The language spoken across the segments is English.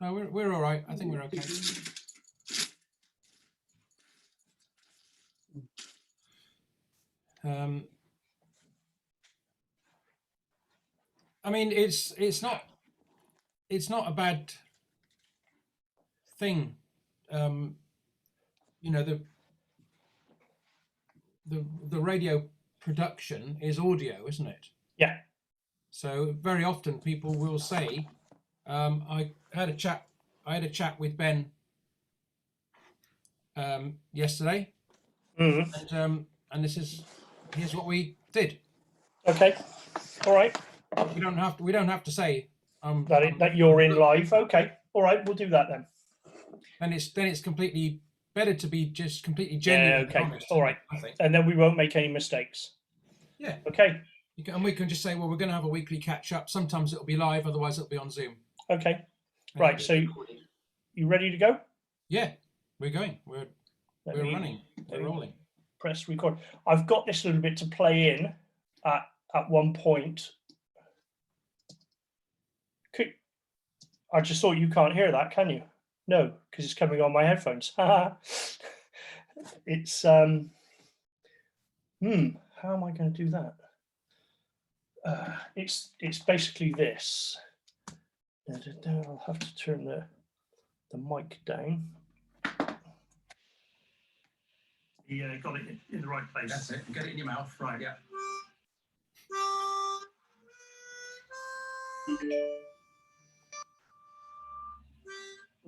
No, we're all right. I think we're okay. I mean, it's not a bad thing. You know, the radio production is audio, isn't it? Yeah. So very often people will say, I had a chat with Ben yesterday, and here's what we did. Okay, all right. We don't have to say that you're in live. Okay, all right, we'll do that then. And it's completely better to be just completely genuine. Yeah, okay, and honest, all right, I think. And then we won't make any mistakes. Yeah. Okay. And we can just say, well, we're going to have a weekly catch up. Sometimes it'll be live, otherwise it'll be on Zoom. Okay. Right. So, you ready to go? Yeah, we're going. We're running. We're rolling. Press record. I've got this little bit to play in at one point. I just thought you can't hear that, can you? No, because it's coming on my headphones. It's how am I going to do that? It's basically this. I'll have to turn the mic down. Yeah, got it in the right place. That's it. Get it in your mouth. Right. Yeah.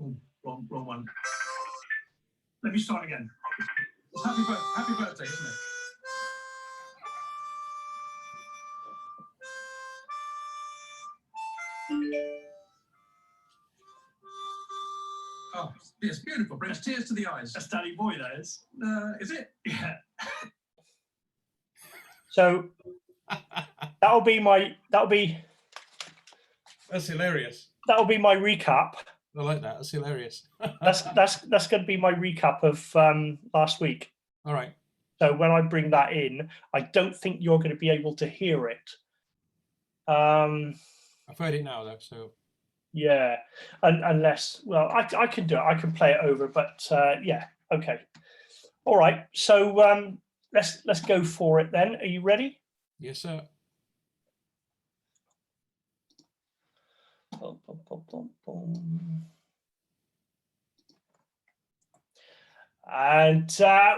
Ooh, wrong one. Let me start again. It's happy birthday, isn't it? Oh, it's beautiful. Brings tears to the eyes. That's Danny Boy, that is. Is it? Yeah. So that'll be. That's hilarious. That'll be my recap. I like that. That's hilarious. That's going to be my recap of last week. All right. So when I bring that in, I don't think you're going to be able to hear it. I've heard it now, though. So. Yeah, unless, well, I can do it. I can play it over, but yeah, okay. All right. So let's go for it then. Are you ready? Yes, sir. Boom, boom, boom, boom, boom. And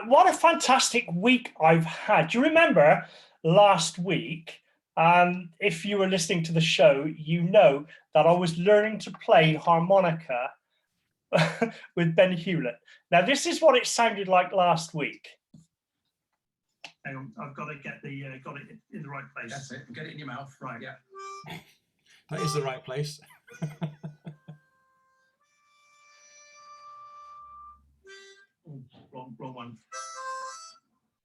what a fantastic week I've had. Do you remember last week? If you were listening to the show, you know that I was learning to play harmonica with Ben Hewlett. Now, this is what it sounded like last week. Hang on, I've got to get got it in the right place. That's it. Get it in your mouth. Right. Yeah. That is the right place. Wrong one.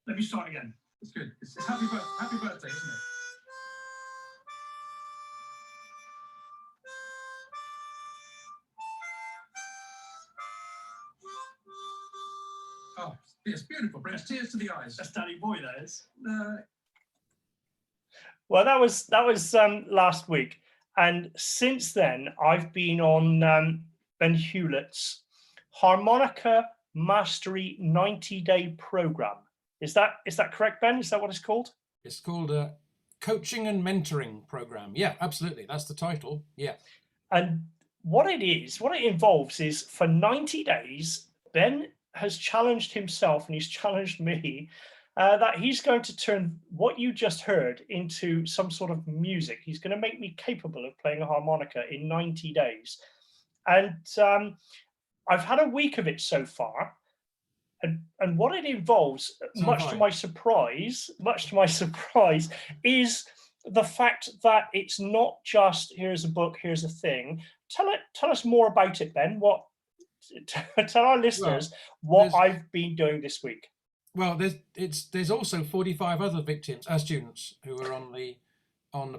Let me start again. It's good. It's happy birthday, isn't it? Oh, it's beautiful. Brings tears to the eyes. That's Danny Boy, that is. Well, that was last week, and since then I've been on Ben Hewlett's Harmonica Mastery 90-day program. Is that correct, Ben? Is that what it's called? It's called a Coaching and Mentoring Program. Yeah, absolutely. That's the title. Yeah. And what it involves is for 90 days, Ben has challenged himself and he's challenged me that he's going to turn what you just heard into some sort of music. He's going to make me capable of playing a harmonica in 90 days. And I've had a week of it so far. And what it involves, much to my surprise, is the fact that it's not just there's a book, here's a thing. Tell us more about it, Ben. Tell our listeners what I've been doing this week. Well, there's also 45 other victims, students who are on the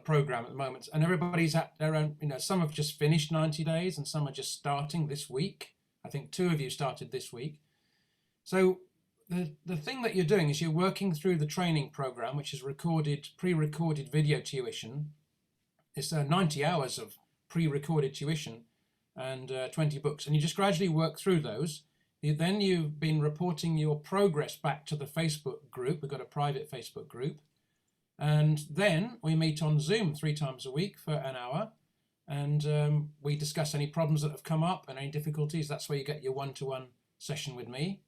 program at the moment, and everybody's at their own. Some have just finished 90 days, and some are just starting this week. I think 2 of you started this week. So the thing that you're doing is you're working through the training program, which is pre-recorded video tuition. It's 90 hours of pre-recorded tuition, and 20 books, and you just gradually work through those. Then you've been reporting your progress back to the Facebook group. We've got a private Facebook group. And then we meet on Zoom 3 times a week for an hour. And we discuss any problems that have come up and any difficulties. That's where you get your one-to-one session with me.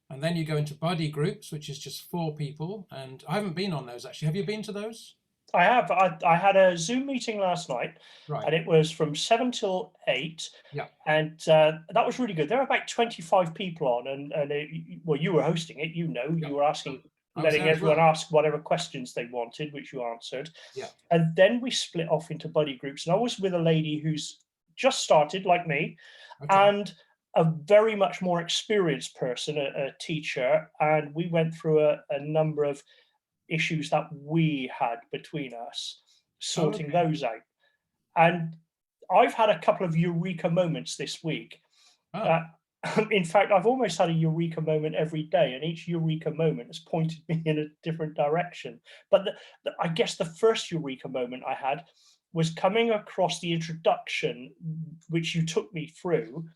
And then you go into buddy groups, which is just 4 people. And I haven't been on those, actually. Have you been to those? I have. I had a Zoom meeting last night, Right. and it was from 7 till 8. Yeah. And that was really good. There were about 25 people on, and well, you were hosting it. You were asking, letting everyone ask whatever questions they wanted, which you answered. Yeah. And then we split off into buddy groups, and I was with a lady who's just started, like me, and a very much more experienced person, a teacher, and we went through a number of issues that we had between us, sorting those out. And I've had a couple of eureka moments this week. In fact, I've almost had a eureka moment every day, and each eureka moment has pointed me in a different direction. But I guess the first eureka moment I had was coming across the introduction, which you took me through.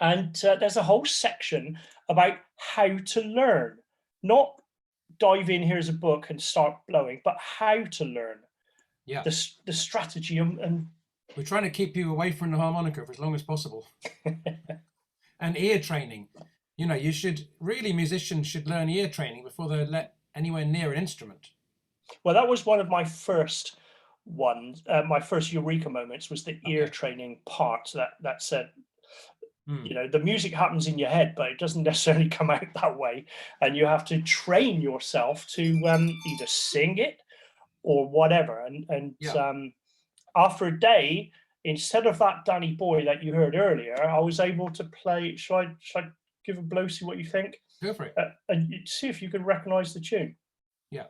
And there's a whole section about how to learn, not dive in, here's a book and start blowing, but how to learn. Yeah. The strategy and we're trying to keep you away from the harmonica for as long as possible. And ear training. You know, musicians should learn ear training before they're let anywhere near an instrument. Well, that was one of my first ones. My first eureka moments was the ear training part that said, you know, the music happens in your head, but it doesn't necessarily come out that way. And you have to train yourself to either sing it or whatever. And after a day, instead of that Danny Boy that you heard earlier, I was able to play. Shall I give a blow, see what you think? Go for it. And see if you can recognize the tune. Yeah.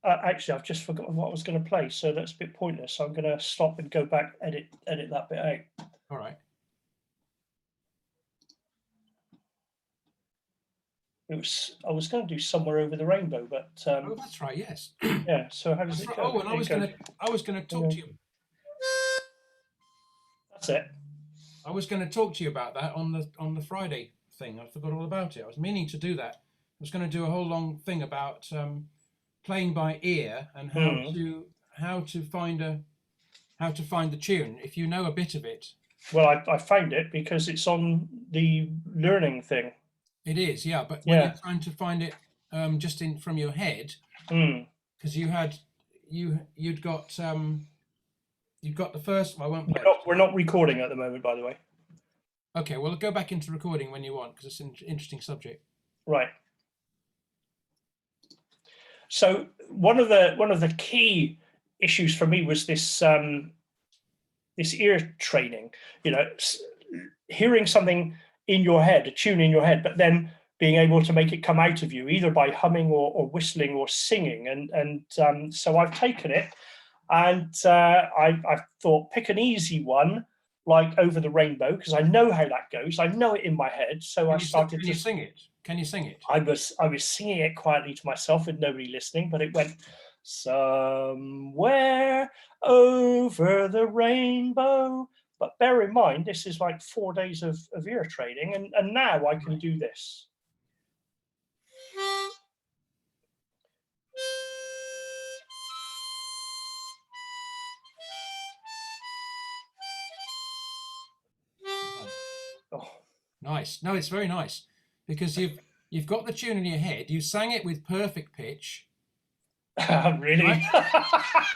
Actually, I've just forgotten what I was going to play, so that's a bit pointless. So I'm going to stop and go back, edit that bit out. All right. I was going to do Somewhere Over the Rainbow, but oh, that's right. Yes. Yeah. So how does it go? Oh, and I was going to talk to you. That's it. I was going to talk to you about that on the Friday thing. I forgot all about it. I was meaning to do that. I was going to do a whole long thing about playing by ear and how to find the tune if you know a bit of it. Well, I found it because it's on the learning thing. It is, yeah. But when you're trying to find it just from your head, because you'd got the first. I won't play. We're not recording at the moment, by the way. Okay, well, go back into recording when you want, because it's an interesting subject. Right. So one of the key issues for me was this this ear training. You know, hearing something in your head, a tune in your head, but then being able to make it come out of you, either by humming or whistling or singing. And so I've taken it, and I thought, pick an easy one, like Over the Rainbow, because I know how that goes. I know it in my head. So I started to sing it. Can you sing it? I was singing it quietly to myself with nobody listening, but it went somewhere over the rainbow. But bear in mind, this is like 4 days of ear training, and now I can do this. Oh. Nice. No, it's very nice because you've got the tune in your head. You sang it with perfect pitch. Really? Right?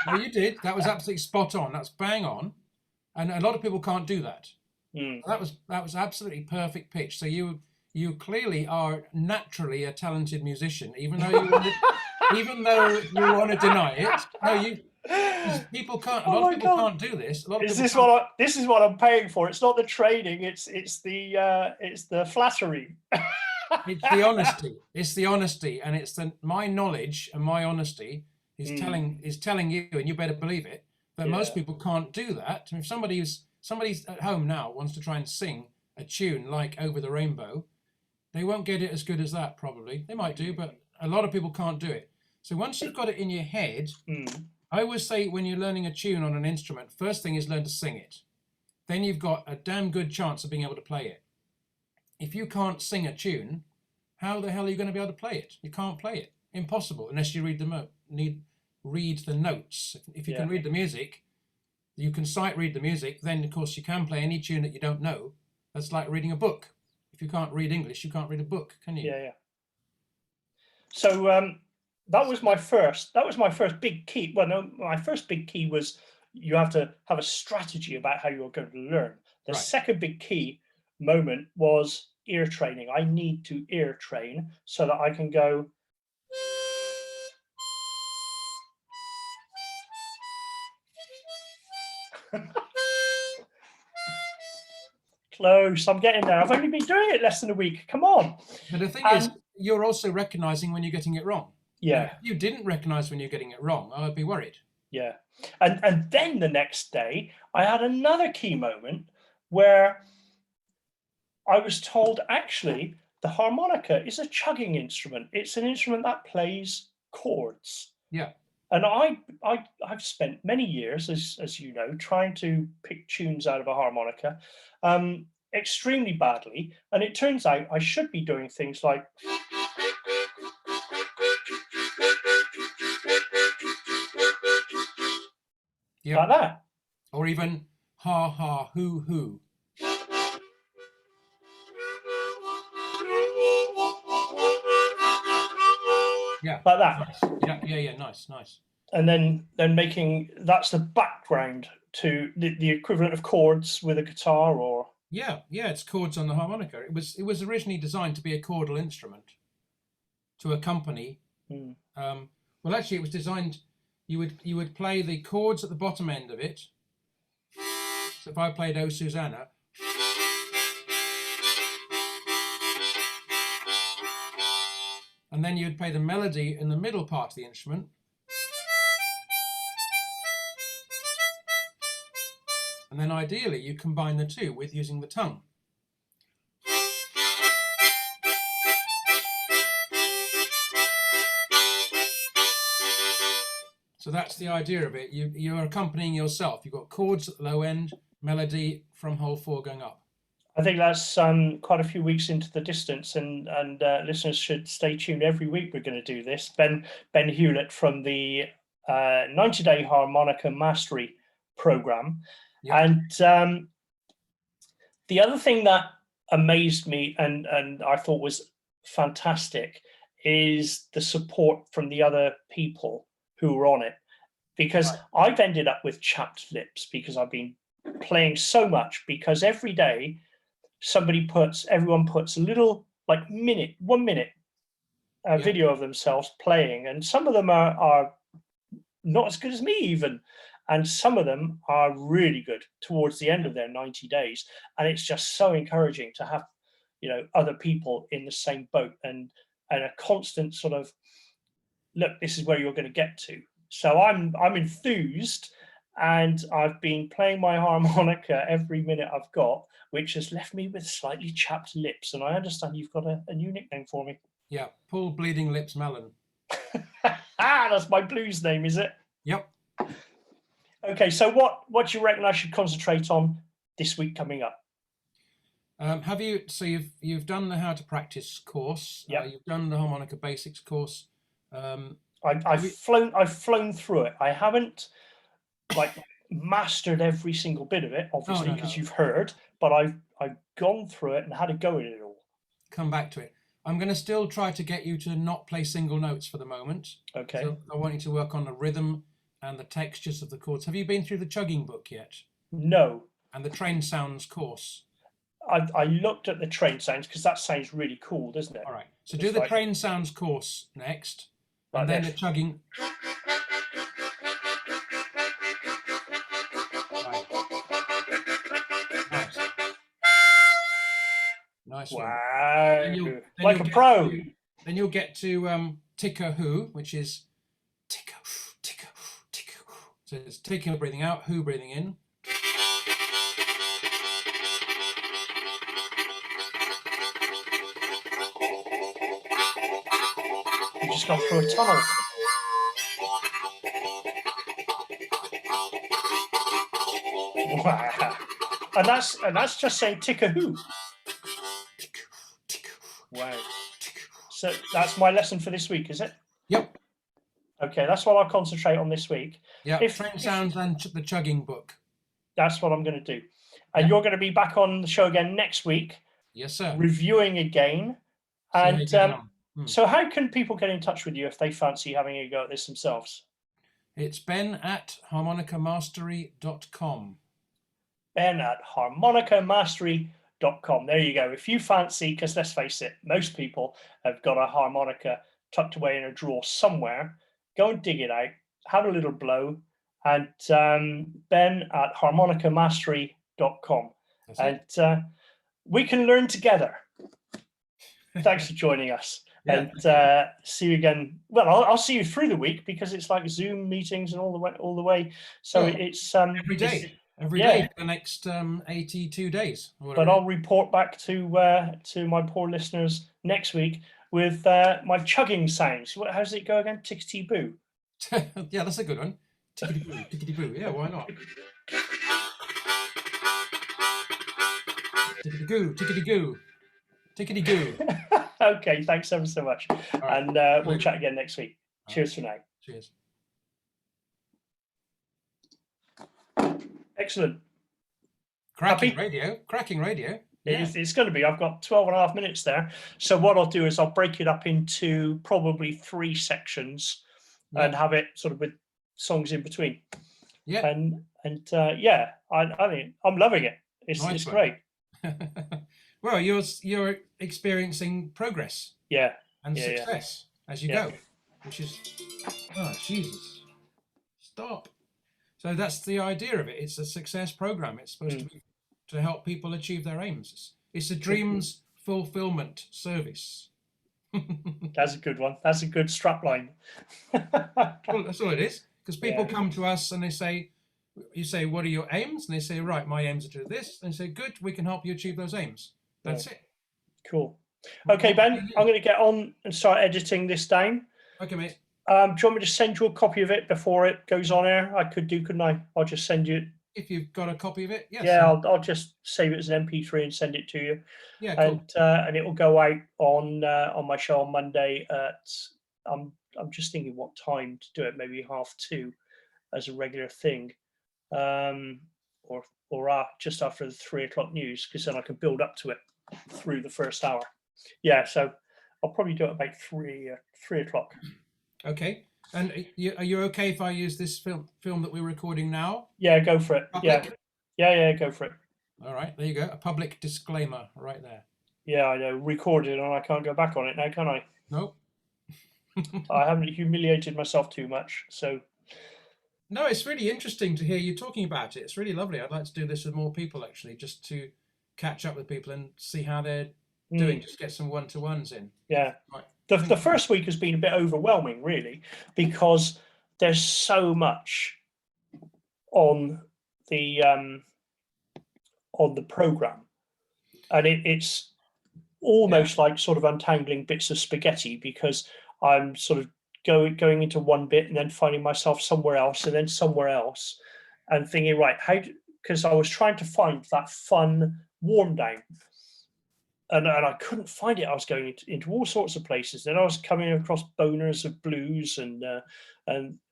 No, you did. That was absolutely spot on. That's bang on. And a lot of people can't do that. That was absolutely perfect pitch. So you clearly are naturally a talented musician, even though you want to deny it. No, people can't. A lot of people can't do this. This is what I'm paying for. It's not the training. It's the flattery. It's the honesty. It's the honesty, and it's my knowledge and my honesty is telling you, and you better believe it. But most people can't do that. And if somebody's at home now wants to try and sing a tune like Over the Rainbow, they won't get it as good as that. Probably they might do, but a lot of people can't do it. So once you've got it in your head, I always say when you're learning a tune on an instrument, first thing is learn to sing it. Then you've got a damn good chance of being able to play it. If you can't sing a tune, how the hell are you going to be able to play it? You can't play it. Impossible, unless you read the notes. If you can read the music, you can sight read the music, then of course you can play any tune that you don't know. That's like reading a book. If you can't read English, you can't read a book, can you? Yeah. So that was my first big key. Well, no, my first big key was you have to have a strategy about how you're going to learn. The second big key moment was ear training. I need to ear train so that I can go. Close. I'm getting there. I've only been doing it less than a week. Come on. But the thing is, you're also recognizing when you're getting it wrong. Yeah. If you didn't recognize when you're getting it wrong, I'd be worried. Yeah. And then the next day, I had another key moment where I was told, actually, the harmonica is a chugging instrument. It's an instrument that plays chords. Yeah. And I've spent many years, as you know, trying to pick tunes out of a harmonica extremely badly. And it turns out I should be doing things like. Yeah. Like that. Or even ha ha hoo. Yeah. Like that. Nice. Yeah. Nice. And then making that's the background to the equivalent of chords with a guitar or. Yeah, it's chords on the harmonica. It was originally designed to be a chordal instrument to accompany. Well, actually, it was designed. You would play the chords at the bottom end of it. So if I played "Oh Susanna," and then you'd play the melody in the middle part of the instrument. And then ideally you combine the two with using the tongue. So that's the idea of it. You're accompanying yourself. You've got chords at the low end, melody from hole 4 going up. I think that's quite a few weeks into the distance, and listeners should stay tuned. Every week we're going to do this. Ben Hewlett from the 90-Day Harmonica Mastery Program. Yep. And the other thing that amazed me and I thought was fantastic is the support from the other people who were on it, because I've ended up with chapped lips because I've been playing so much, because every day everyone puts a little 1 minute video of themselves playing, and some of them are not as good as me even. And some of them are really good towards the end of their 90 days. And it's just so encouraging to have, other people in the same boat and a constant sort of, look, this is where you're going to get to. So I'm enthused, and I've been playing my harmonica every minute I've got, which has left me with slightly chapped lips. And I understand you've got a new nickname for me. Yeah, Paul Bleeding Lips Mallon. That's my blues name, is it? Yep. Okay, so what do you reckon I should concentrate on this week coming up? Have you? So you've done the How to Practice course. Yeah. You've done the Harmonica Basics course. I've flown through it. I haven't mastered every single bit of it, obviously, because you've heard. But I've gone through it and had a go at it all. Come back to it. I'm going to still try to get you to not play single notes for the moment. Okay. So I want you to work on the rhythm and the textures of the chords. Have you been through the chugging book yet? No. And the trained sounds course? I looked at the trained sounds because that sounds really cool, doesn't it? All right. So do the trained sounds course next, and then the chugging. Right. Nice one. Wow. Then like a pro. Then you'll get to tick-a-hoo, which is tick-a-hoo, tick-a-hoo, tick-a-hoo. So it's taking, breathing out, who breathing in. You've just gone through a tunnel. And that's just saying tick-a-hoo. Wow. So that's my lesson for this week, is it? Yep. Okay, that's what I'll concentrate on this week. Yeah, train sounds and the chugging book. That's what I'm going to do. And you're going to be back on the show again next week. Yes, sir. Reviewing again. And so how can people get in touch with you if they fancy having a go at this themselves? It's ben@harmonicamastery.com. ben@harmonicamastery.com. There you go. If you fancy, because let's face it, most people have got a harmonica tucked away in a drawer somewhere. Go and dig it out, have a little blow, and ben@harmonicamastery.com. And we can learn together. Thanks for joining us. And see you again. Well, I'll see you through the week because it's like Zoom meetings and all the way. So it's every day for the next 82 days. But I'll report back to my poor listeners next week with my chugging sounds. How does it go again? Tickety boo. Yeah, that's a good one. Tickety boo, tickety boo. Yeah, why not? Tickety goo, tickety goo, tickety goo. Okay, thanks ever so much. Right. And we'll chat again next week. Cheers for now. Cheers. Excellent. Cracking radio. Yeah. It's going to be. I've got 12 and a half minutes there. So what I'll do is I'll break it up into probably 3 sections and have it sort of with songs in between. Yeah. And I think I'm loving it. It's great. Well, you're experiencing progress, and success as you go, which is Jesus, stop. So that's the idea of it. It's a success program. It's supposed to be to help people achieve their aims. It's a dreams fulfillment service. That's a good one. That's a good strapline. Well, that's all it is. Because people come to us and they say, you say, what are your aims? And they say, right, my aims are to do this. And they say, good, we can help you achieve those aims. That's it. Cool. Okay, Ben, I'm going to get on and start editing this down. Okay, mate. Do you want me to send you a copy of it before it goes on air? I could do, couldn't I? I'll just send you. If you've got a copy of it, yes. Yeah, I'll just save it as an MP3 and send it to you. Yeah, cool. And it will go out on my show on Monday at I'm just thinking what time to do it. Maybe 2:30 as a regular thing, or just after the 3 o'clock news, because then I can build up to it through the first hour. Yeah, so I'll probably do it about 3 o'clock. Okay. And are you okay if I use this film that we're recording now? Yeah, go for it. Public? Yeah, go for it. All right, there you go. A public disclaimer right there. Yeah, I know. Recorded, and I can't go back on it now, can I? Nope. I haven't humiliated myself too much, so. No, it's really interesting to hear you talking about it. It's really lovely. I'd like to do this with more people, actually, just to catch up with people and see how they're doing, just get some one-to-ones in. Yeah. Right. The first week has been a bit overwhelming, really, because there's so much on the program, and it's almost like sort of untangling bits of spaghetti, because I'm sort of going into one bit and then finding myself somewhere else and then somewhere else, and thinking, right, because I was trying to find that fun warm down. And I couldn't find it. I was going into all sorts of places. Then I was coming across boners of blues and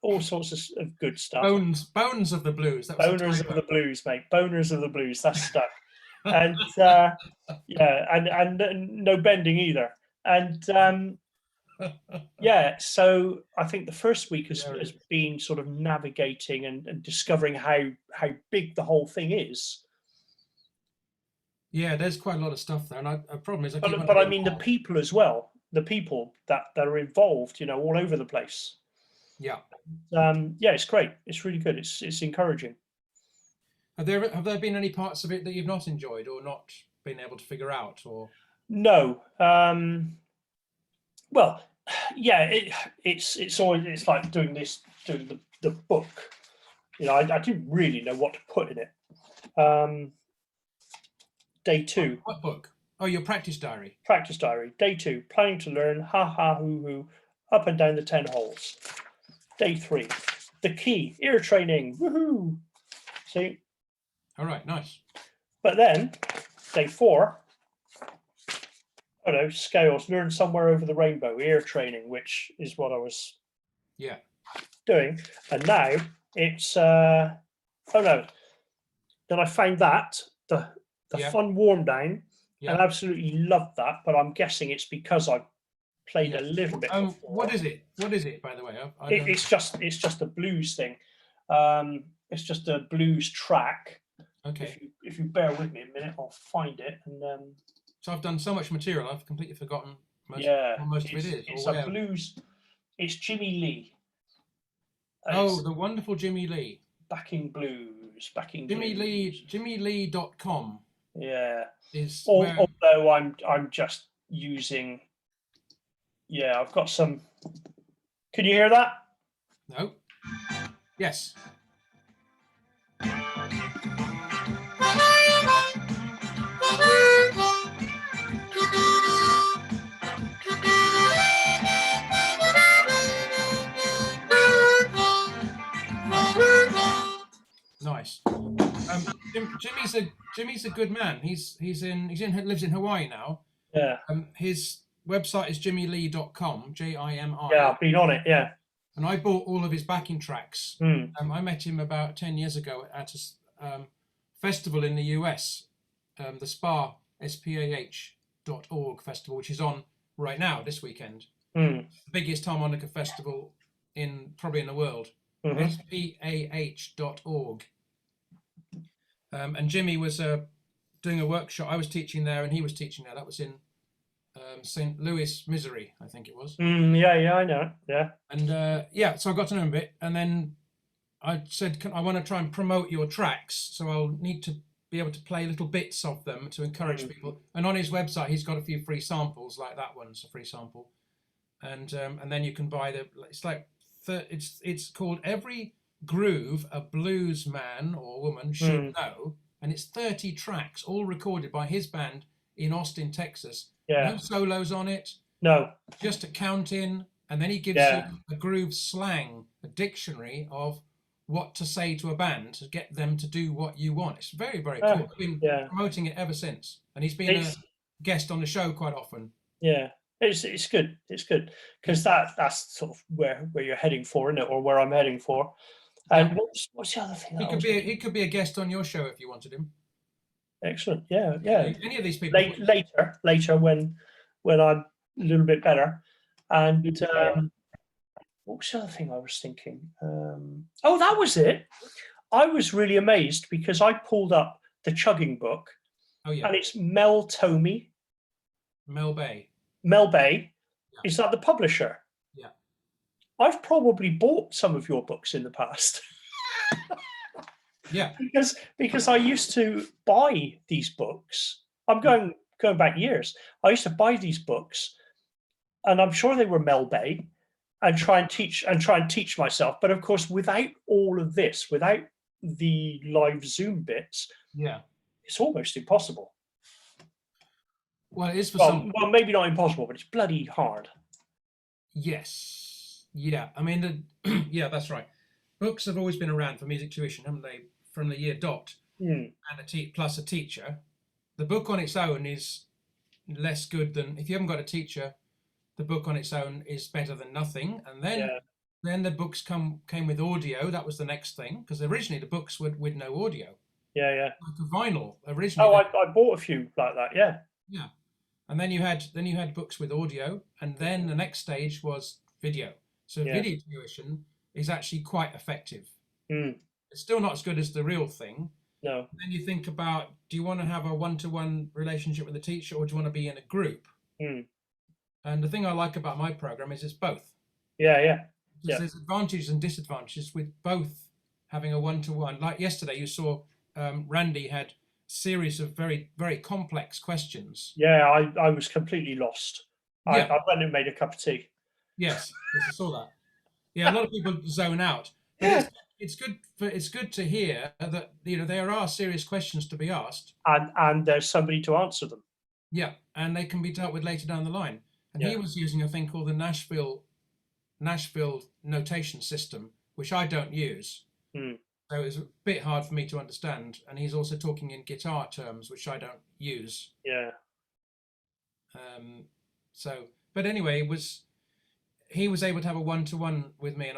all sorts of good stuff. Bones of the blues. That was boners of the blues, mate. Boners of the blues. That's stuff. And and no bending either. And so I think the first week has been sort of navigating and discovering how big the whole thing is. Yeah, there's quite a lot of stuff there, and the problem is, but I mean the people as well, the people that are involved, all over the place. Yeah. It's great. It's really good. It's encouraging. Have there been any parts of it that you've not enjoyed or not been able to figure out, or? No. Well, yeah. It's always, it's like doing the book. I didn't really know what to put in it. Day 2. What book? Oh, your practice diary. Practice diary. Day 2. Planning to learn. Ha ha hoo hoo. Up and down the 10 holes. Day 3. The key. Ear training. Woohoo. See. All right, nice. But then, day 4, I don't know, scales, learn somewhere over the rainbow, ear training, which is what I was doing. And now it's, oh no, then I found that, the fun warm down, and absolutely loved that. But I'm guessing it's because I played a little bit before. What is it? What is it, by the way? It's just a blues thing. It's just a blues track. Okay. If you bear with me a minute, I'll find it. And so I've done so much material, I've completely forgotten most of it is. It's a blues. It's Jimmy Lee. The wonderful Jimmy Lee. Backing blues. Jimmy Lee. JimmyLee.com. Yeah. Is although I'm just using. Yeah, I've got some. Can you hear that? No. Yes. Nice. Jimmy's a good man. He lives in Hawaii now. Yeah. His website is jimmylee.com. JIMI. Yeah, I've been on it. Yeah. And I bought all of his backing tracks. I met him about 10 years ago at a festival in the US, the SPAH.org festival, which is on right now this weekend. The biggest harmonica festival probably in the world. SPAH.org. And Jimmy was doing a workshop. I was teaching there, and he was teaching there. That was in St. Louis, Missouri, I think it was. Yeah, I know. Yeah. And so I got to know him a bit, and then I said, I want to try and promote your tracks, so I'll need to be able to play little bits of them to encourage people. And on his website, he's got a few free samples, like that one's a free sample, and then you can buy it's called Every Groove a Blues Man or Woman Should Know, and it's 30 tracks, all recorded by his band in Austin, Texas. No solos on it. No. Just a count in, and then he gives you a groove slang, a dictionary of what to say to a band to get them to do what you want. It's very, very cool. I've been promoting it ever since, and he's been a guest on the show quite often. Yeah. It's good. It's good because that's sort of where you're heading for, isn't it, or where I'm heading for. And what's the other thing? He could be a guest on your show if you wanted him. Excellent. Yeah. Any of these people later when I'm a little bit better. And what was the other thing I was thinking? That was it. I was really amazed because I pulled up the chugging book. Oh yeah. And it's Mel Bay. Mel Bay. Yeah. Is that the publisher? Yeah. I've probably bought some of your books in the past. Yeah. Because I used to buy these books. I'm going back years. I used to buy these books, and I'm sure they were Mel Bay, and try and teach myself. But of course, without all of this, without the live Zoom bits, it's almost impossible. Well, it is for some. Well, maybe not impossible, but it's bloody hard. Yes. Yeah. I mean, that's right. Books have always been around for music tuition, haven't they? From the year dot, and plus a teacher. The book on its own is less good than, if you haven't got a teacher, the book on its own is better than nothing. And then the books came with audio. That was the next thing, because originally the books were with no audio. Yeah. Like a vinyl originally. Oh, I bought a few like that. Yeah. Yeah. And then you had books with audio, and then the next stage was video. So video tuition is actually quite effective. It's still not as good as the real thing. No. And then you think about, do you want to have a one-to-one relationship with the teacher, or do you want to be in a group? And the thing I like about my program is it's both. Yeah. There's advantages and disadvantages with both having a one-to-one. Like yesterday, you saw Randy had series of very, very complex questions. Yeah, I was completely lost. I went and made a cup of tea. Yes, I saw that. Yeah, a lot of people zone out. But it's good to hear that there are serious questions to be asked, and there's somebody to answer them. Yeah, and they can be dealt with later down the line. And he was using a thing called the Nashville notation system, which I don't use. So it was a bit hard for me to understand. And he's also talking in guitar terms, which I don't use. Yeah. But anyway, he was able to have a one-to-one with me, and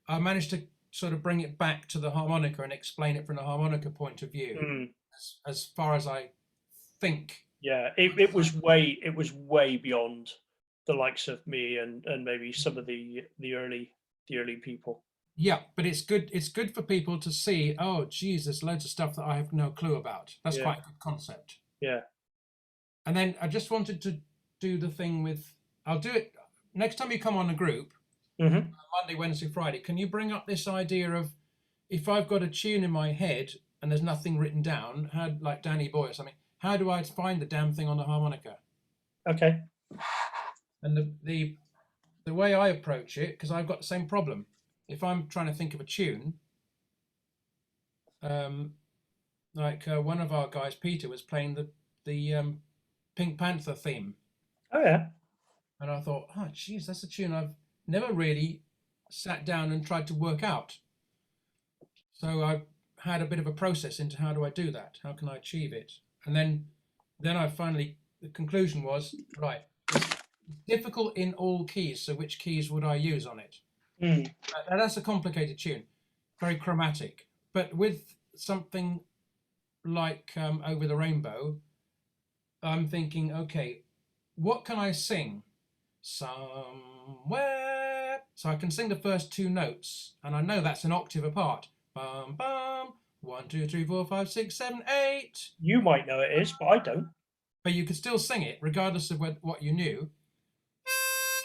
I managed to sort of bring it back to the harmonica and explain it from the harmonica point of view, as far as I think. Yeah, it was way beyond the likes of me and maybe some of the early people. Yeah, but it's good for people to see, oh geez, there's loads of stuff that I have no clue about. That's quite a good concept. Yeah. And then I just wanted to do the thing with, I'll do it next time you come on a group, Monday, Wednesday, Friday. Can you bring up this idea of, if I've got a tune in my head and there's nothing written down, like Danny Boy or something, how do I find the damn thing on the harmonica? Okay. And the way I approach it, because I've got the same problem. If I'm trying to think of a tune, one of our guys, Peter, was playing the Pink Panther theme. Oh yeah. And I thought, oh geez, that's a tune I've never really sat down and tried to work out. So I had a bit of a process into how do I do that? How can I achieve it? And then the conclusion was, right, it's difficult in all keys, so which keys would I use on it? That's a complicated tune, very chromatic. But with something like Over the Rainbow, I'm thinking, okay, what can I sing? Somewhere. So I can sing the first two notes, and I know that's an octave apart. Bum, bum, 1, 2, 3, 4, 5, 6, 7, 8. You might know it is, but I don't. But you could still sing it, regardless of what you knew.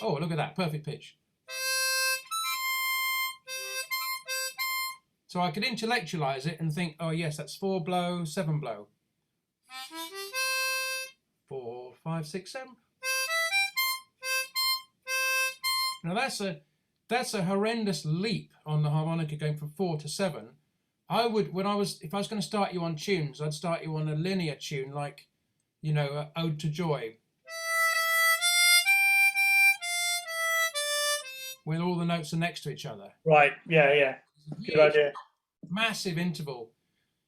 Oh, look at that, perfect pitch. So I could intellectualize it and think, oh yes, that's 4 blow, 7 blow. 4, 5, 6, 7. Now that's a horrendous leap on the harmonica, going from 4 to 7. If I was going to start you on tunes, I'd start you on a linear tune like, Ode to Joy, where all the notes are next to each other. Right. Yeah. Good idea. Massive interval.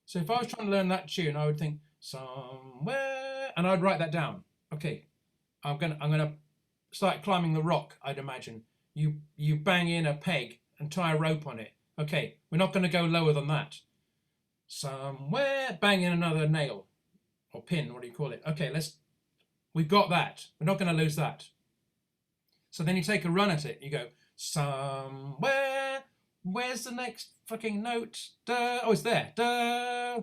So if I was trying to learn that tune, I would think somewhere, and I'd write that down. Okay, I'm gonna start climbing the rock. I'd imagine you bang in a peg and tie a rope on it. Okay, we're not going to go lower than that. Somewhere, bang in another nail or pin. What do you call it? Okay, we've got that. We're not going to lose that. So then you take a run at it. You go somewhere. Where's the next fucking note? Duh. Oh, it's there. Duh.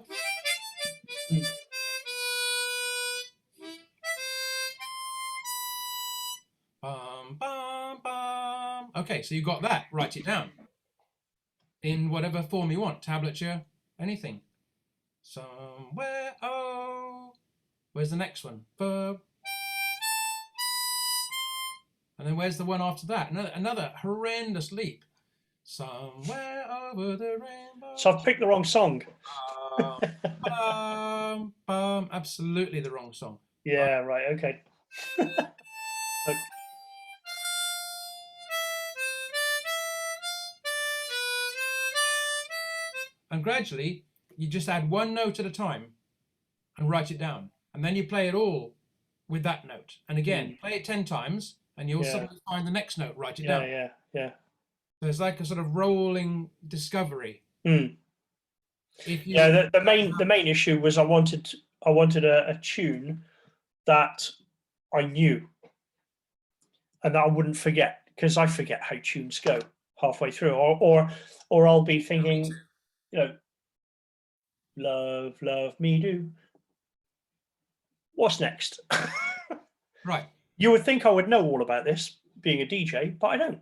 Bum, bum, bum. Okay, so you got that. Write it down in whatever form you want. Tablature, anything. Somewhere. Oh, where's the next one? Verb. And then where's the one after that? Another horrendous leap. Somewhere over the rainbow. So I've picked the wrong song. Absolutely the wrong song. Yeah, right, okay. And gradually, you just add one note at a time and write it down. And then you play it all with that note. And again, play it 10 times, and you'll suddenly find the next note, write it down. Yeah. So it's like a sort of rolling discovery. The main issue was I wanted a tune that I knew and that I wouldn't forget, because I forget how tunes go halfway through, or I'll be thinking, love me do. What's next? Right. You would think I would know all about this, being a DJ, but I don't.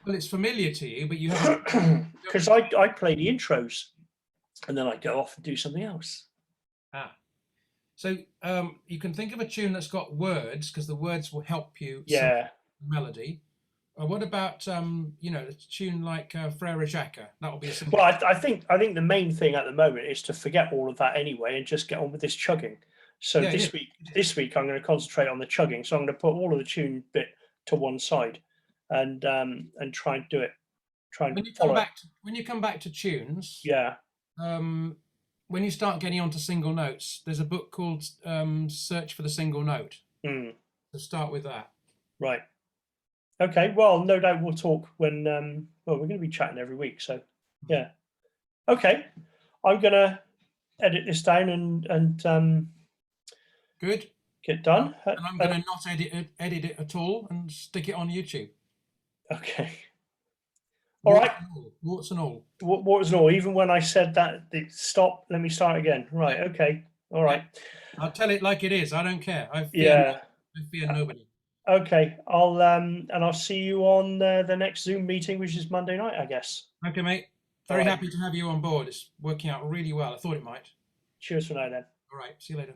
Well, it's familiar to you, but you haven't. Because I play the intros, and then I go off and do something else. So you can think of a tune that's got words, because the words will help you. Yeah. Melody. What about a tune like Frere Jacques? That will be a simple. Well, I think the main thing at the moment is to forget all of that anyway and just get on with this chugging. So this week I'm going to concentrate on the chugging. So I'm going to put all of the tune bit to one side and try and do it try and When you follow come it. back, when you come back to tunes, Yeah. When you start getting onto single notes, there's a book called Search for the Single Note. So start with that. Right. Okay. Well, no doubt we'll talk when. Well, we're going to be chatting every week, so yeah. Okay. I'm gonna edit this down and Good. get done. And I'm going to not edit it at all and stick it on YouTube. Okay. All right. Warts and all. What was all? Even when I said that, stop. Let me start again. Right. Okay. All right. I'll tell it like it is. I don't care. I Yeah. fear nobody. Okay. I'll see you on the next Zoom meeting, which is Monday night, I guess. Okay, mate. Very happy to have you on board. It's working out really well. I thought it might. Cheers for now, then. All right. See you later.